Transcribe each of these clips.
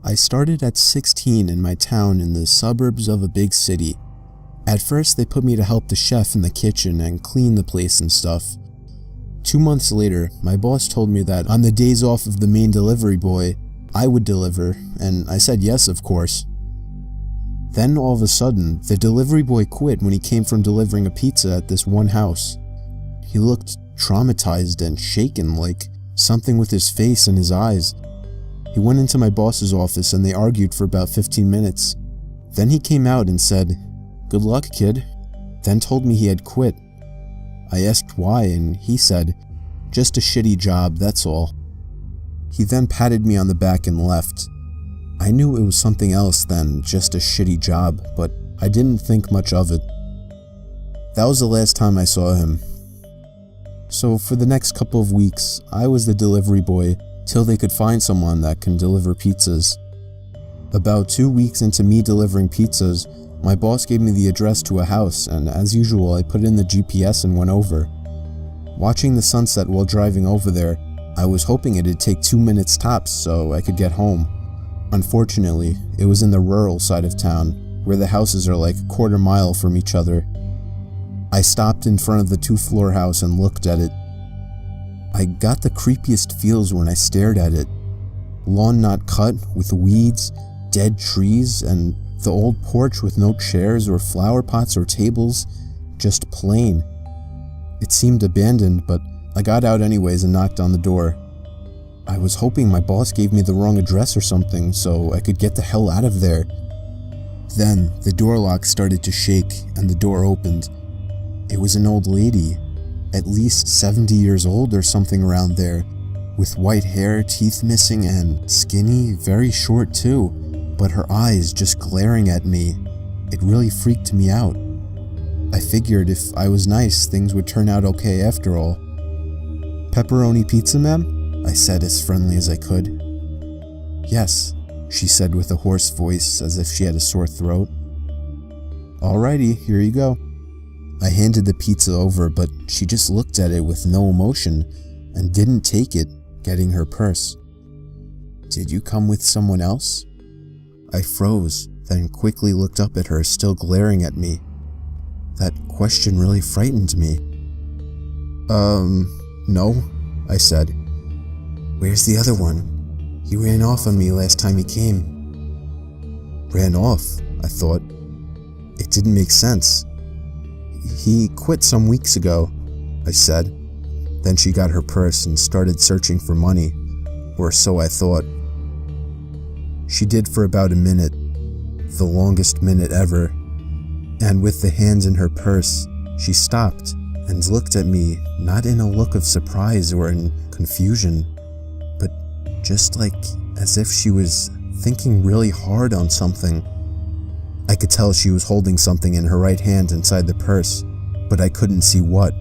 I started at 16 in my town in the suburbs of a big city. At first, they put me to help the chef in the kitchen and clean the place and stuff. 2 months later, my boss told me that on the days off of the main delivery boy, I would deliver, and I said yes, of course. Then all of a sudden, the delivery boy quit when he came from delivering a pizza at this one house. He looked traumatized and shaken, like something with his face and his eyes. He went into my boss's office and they argued for about 15 minutes. Then he came out and said, "Good luck, kid," then told me he had quit. I asked why, and he said, "Just a shitty job, that's all." He then patted me on the back and left. I knew it was something else than just a shitty job, but I didn't think much of it. That was the last time I saw him. So for the next couple of weeks, I was the delivery boy till they could find someone that can deliver pizzas. About 2 weeks into me delivering pizzas, my boss gave me the address to a house, and as usual, I put in the GPS and went over. Watching the sunset while driving over there, I was hoping it'd take 2 minutes tops so I could get home. Unfortunately, it was in the rural side of town, where the houses are like a quarter mile from each other. I stopped in front of the 2-floor house and looked at it. I got the creepiest feels when I stared at it. Lawn not cut, with weeds, dead trees, and the old porch with no chairs or flower pots or tables, just plain. It seemed abandoned, but I got out anyways and knocked on the door. I was hoping my boss gave me the wrong address or something so I could get the hell out of there. Then the door lock started to shake and the door opened. It was an old lady, at least 70 years old or something around there, with white hair, teeth missing, and skinny, very short too, but her eyes just glaring at me. It really freaked me out. I figured if I was nice, things would turn out okay after all. "Pepperoni pizza, ma'am?" I said as friendly as I could. "Yes," she said with a hoarse voice as if she had a sore throat. "Alrighty, here you go." I handed the pizza over, but she just looked at it with no emotion and didn't take it, getting her purse. "Did you come with someone else?" I froze, then quickly looked up at her, still glaring at me. That question really frightened me. No," I said. "Where's the other one? He ran off on me last time he came." Ran off, I thought. It didn't make sense. "He quit some weeks ago," I said. Then she got her purse and started searching for money, or so I thought. She did for about a minute, the longest minute ever, and with the hands in her purse, she stopped and looked at me, not in a look of surprise or in confusion, but just like as if she was thinking really hard on something. I could tell she was holding something in her right hand inside the purse, but I couldn't see what.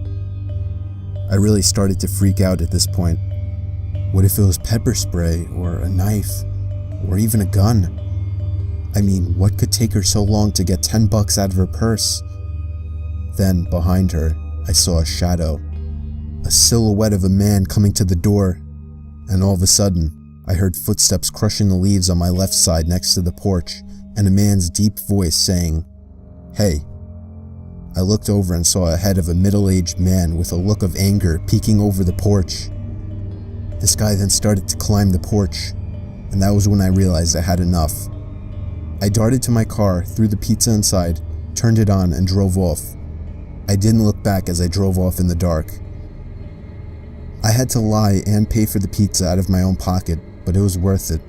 I really started to freak out at this point. What if it was pepper spray, or a knife, or even a gun? I mean, what could take her so long to get $10 out of her purse? Then, behind her, I saw a shadow, a silhouette of a man coming to the door, and all of a sudden, I heard footsteps crushing the leaves on my left side next to the porch, and a man's deep voice saying, "Hey." I looked over and saw a head of a middle-aged man with a look of anger peeking over the porch. This guy then started to climb the porch, and that was when I realized I had enough. I darted to my car, threw the pizza inside, turned it on, and drove off. I didn't look back as I drove off in the dark. I had to lie and pay for the pizza out of my own pocket, but it was worth it.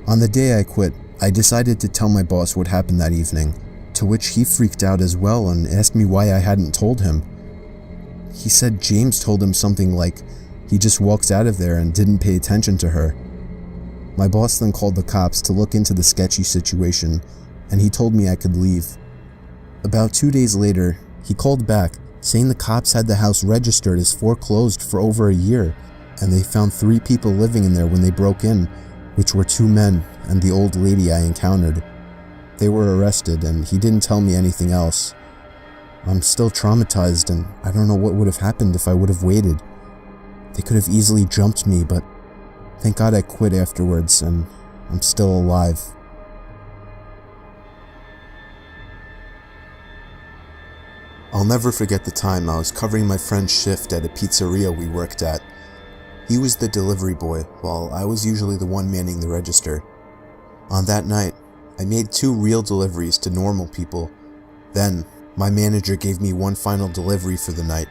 On the day I quit, I decided to tell my boss what happened that evening, to which he freaked out as well and asked me why I hadn't told him. He said James told him something like he just walked out of there and didn't pay attention to her. My boss then called the cops to look into the sketchy situation, and he told me I could leave. About 2 days later, he called back, saying the cops had the house registered as foreclosed for over a year, and they found 3 people living in there when they broke in, which were 2 men and the old lady I encountered. They were arrested, and he didn't tell me anything else. I'm still traumatized, and I don't know what would have happened if I would have waited. They could have easily jumped me, but thank God I quit afterwards, and I'm still alive. I'll never forget the time I was covering my friend's shift at a pizzeria we worked at. He was the delivery boy, while I was usually the one manning the register. On that night, I made 2 real deliveries to normal people. Then, my manager gave me one final delivery for the night.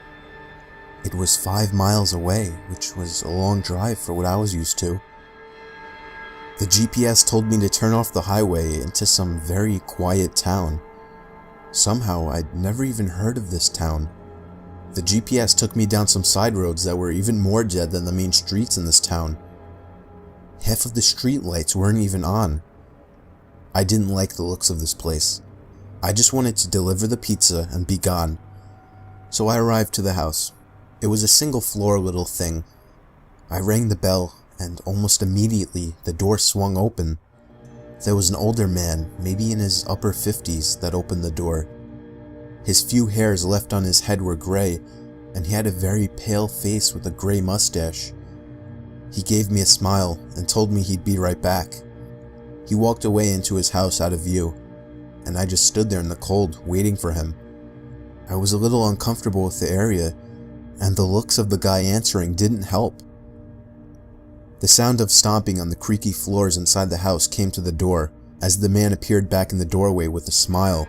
It was 5 miles away, which was a long drive for what I was used to. The GPS told me to turn off the highway into some very quiet town. Somehow, I'd never even heard of this town. The GPS took me down some side roads that were even more dead than the main streets in this town. Half of the street lights weren't even on. I didn't like the looks of this place. I just wanted to deliver the pizza and be gone. So I arrived to the house. It was a single-floor little thing. I rang the bell, and almost immediately the door swung open. There was an older man, maybe in his upper 50s, that opened the door. His few hairs left on his head were gray, and he had a very pale face with a gray mustache. He gave me a smile and told me he'd be right back. He walked away into his house out of view, and I just stood there in the cold, waiting for him. I was a little uncomfortable with the area, and the looks of the guy answering didn't help. The sound of stomping on the creaky floors inside the house came to the door, as the man appeared back in the doorway with a smile.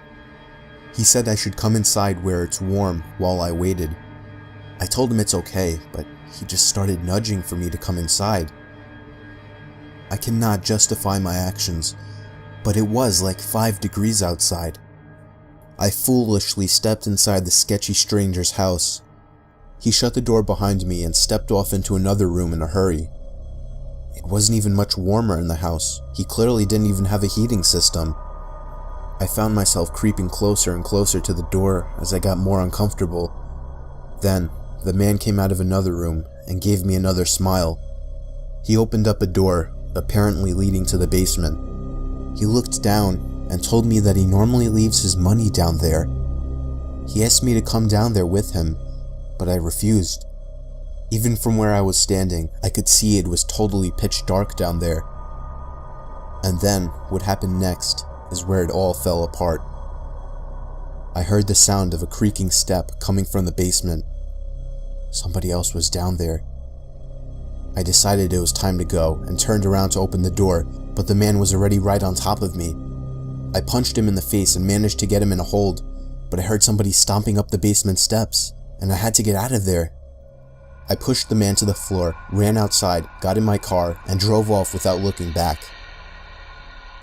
He said I should come inside where it's warm while I waited. I told him it's okay, but he just started nudging for me to come inside. I cannot justify my actions, but it was like 5 degrees outside. I foolishly stepped inside the sketchy stranger's house. He shut the door behind me and stepped off into another room in a hurry. It wasn't even much warmer in the house. He clearly didn't even have a heating system. I found myself creeping closer and closer to the door as I got more uncomfortable. Then, the man came out of another room and gave me another smile. He opened up a door, apparently leading to the basement. He looked down and told me that he normally leaves his money down there. He asked me to come down there with him, but I refused. Even from where I was standing, I could see it was totally pitch dark down there. And then, what happened next is where it all fell apart. I heard the sound of a creaking step coming from the basement. Somebody else was down there. I decided it was time to go and turned around to open the door, but the man was already right on top of me. I punched him in the face and managed to get him in a hold, but I heard somebody stomping up the basement steps, and I had to get out of there. I pushed the man to the floor, ran outside, got in my car, and drove off without looking back.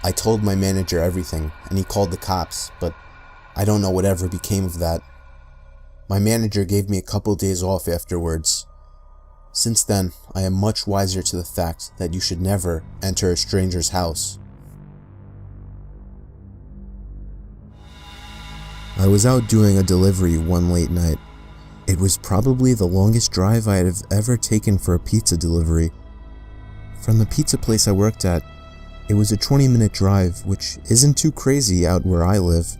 I told my manager everything, and he called the cops, but I don't know whatever became of that. My manager gave me a couple days off afterwards. Since then, I am much wiser to the fact that you should never enter a stranger's house. I was out doing a delivery one late night. It was probably the longest drive I have ever taken for a pizza delivery. From the pizza place I worked at, it was a 20-minute drive, which isn't too crazy out where I live.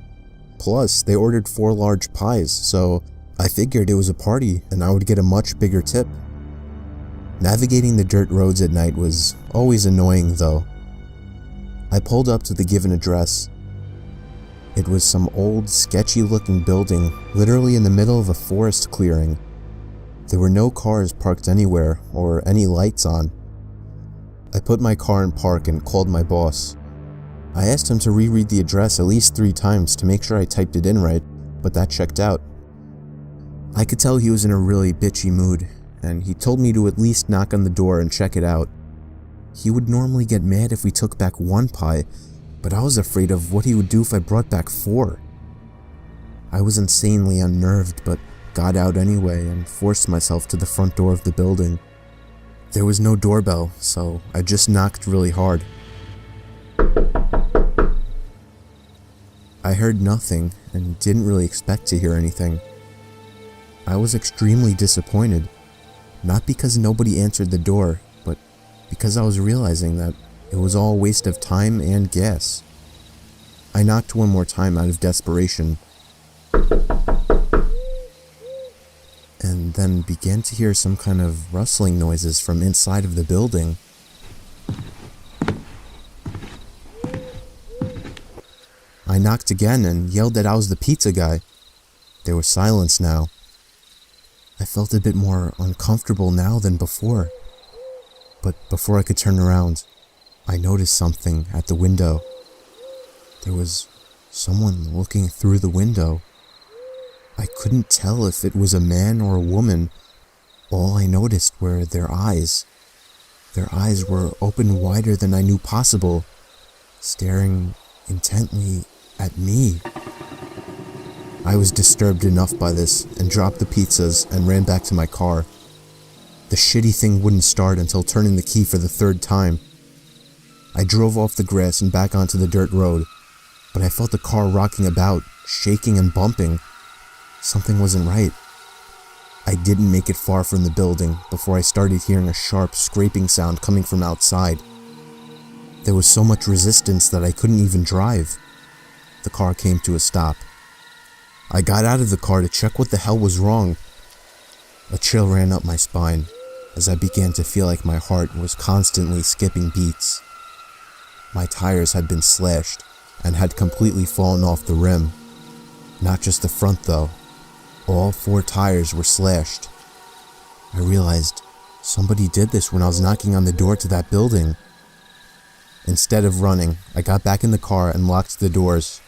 Plus, they ordered 4 large pies, so I figured it was a party and I would get a much bigger tip. Navigating the dirt roads at night was always annoying though. I pulled up to the given address. It was some old, sketchy-looking building, literally in the middle of a forest clearing. There were no cars parked anywhere, or any lights on. I put my car in park and called my boss. I asked him to reread the address at least 3 times to make sure I typed it in right, but that checked out. I could tell he was in a really bitchy mood, and he told me to at least knock on the door and check it out. He would normally get mad if we took back 1 pie, but I was afraid of what he would do if I brought back 4. I was insanely unnerved, but got out anyway and forced myself to the front door of the building. There was no doorbell, so I just knocked really hard. I heard nothing and didn't really expect to hear anything. I was extremely disappointed, not because nobody answered the door, but because I was realizing that it was all a waste of time and gas. I knocked 1 more time out of desperation, and then began to hear some kind of rustling noises from inside of the building. I knocked again and yelled that I was the pizza guy. There was silence now. I felt a bit more uncomfortable now than before. But before I could turn around, I noticed something at the window. There was someone looking through the window. I couldn't tell if it was a man or a woman. All I noticed were their eyes. Their eyes were open wider than I knew possible, staring intently at me. I was disturbed enough by this and dropped the pizzas and ran back to my car. The shitty thing wouldn't start until turning the key for the third time. I drove off the grass and back onto the dirt road, but I felt the car rocking about, shaking and bumping. Something wasn't right. I didn't make it far from the building before I started hearing a sharp scraping sound coming from outside. There was so much resistance that I couldn't even drive. The car came to a stop. I got out of the car to check what the hell was wrong. A chill ran up my spine as I began to feel like my heart was constantly skipping beats. My tires had been slashed and had completely fallen off the rim. Not just the front though. All 4 tires were slashed. I realized somebody did this when I was knocking on the door to that building. Instead of running, I got back in the car and locked the doors.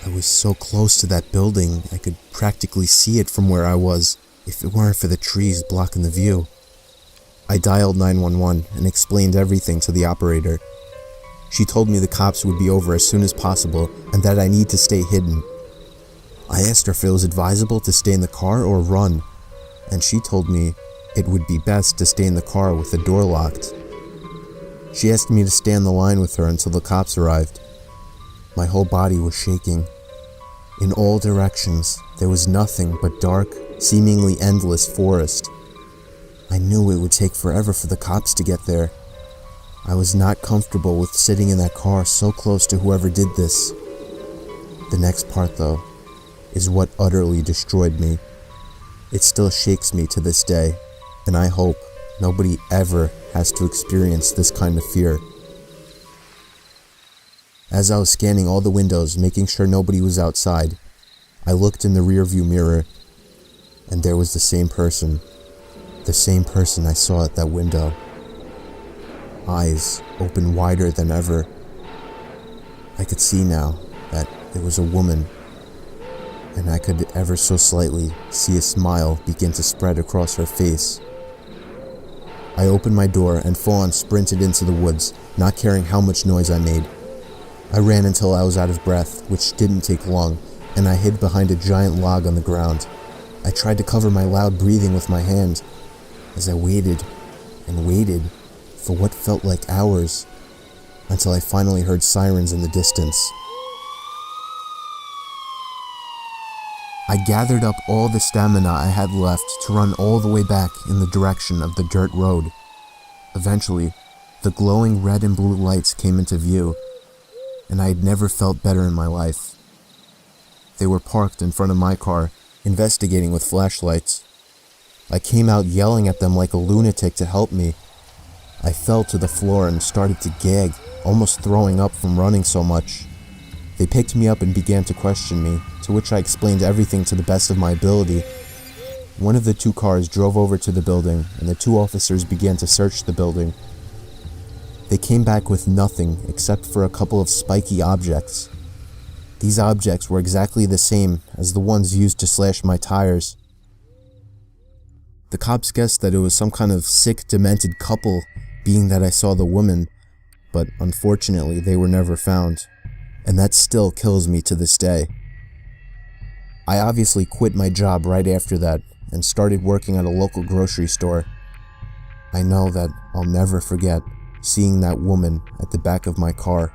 I was so close to that building, I could practically see it from where I was, if it weren't for the trees blocking the view. I dialed 911 and explained everything to the operator. She told me the cops would be over as soon as possible and that I need to stay hidden. I asked her if it was advisable to stay in the car or run, and she told me it would be best to stay in the car with the door locked. She asked me to stay on the line with her until the cops arrived. My whole body was shaking. In all directions, there was nothing but dark, seemingly endless forest. I knew it would take forever for the cops to get there. I was not comfortable with sitting in that car so close to whoever did this. The next part, though, is what utterly destroyed me. It still shakes me to this day, and I hope nobody ever has to experience this kind of fear. As I was scanning all the windows, making sure nobody was outside, I looked in the rearview mirror, and there was the same person I saw at that window. Eyes open wider than ever. I could see now that it was a woman, and I could ever so slightly see a smile begin to spread across her face. I opened my door and full-on sprinted into the woods, not caring how much noise I made. I ran until I was out of breath, which didn't take long, and I hid behind a giant log on the ground. I tried to cover my loud breathing with my hand, as I waited and waited for what felt like hours, until I finally heard sirens in the distance. I gathered up all the stamina I had left to run all the way back in the direction of the dirt road. Eventually, the glowing red and blue lights came into view, and I had never felt better in my life. They were parked in front of my car, investigating with flashlights. I came out yelling at them like a lunatic to help me. I fell to the floor and started to gag, almost throwing up from running so much. They picked me up and began to question me, to which I explained everything to the best of my ability. One of the 2 cars drove over to the building, and the 2 officers began to search the building. They came back with nothing except for a couple of spiky objects. These objects were exactly the same as the ones used to slash my tires. The cops guessed that it was some kind of sick, demented couple, being that I saw the woman, but unfortunately they were never found, and that still kills me to this day. I obviously quit my job right after that and started working at a local grocery store. I know that I'll never forget seeing that woman at the back of my car.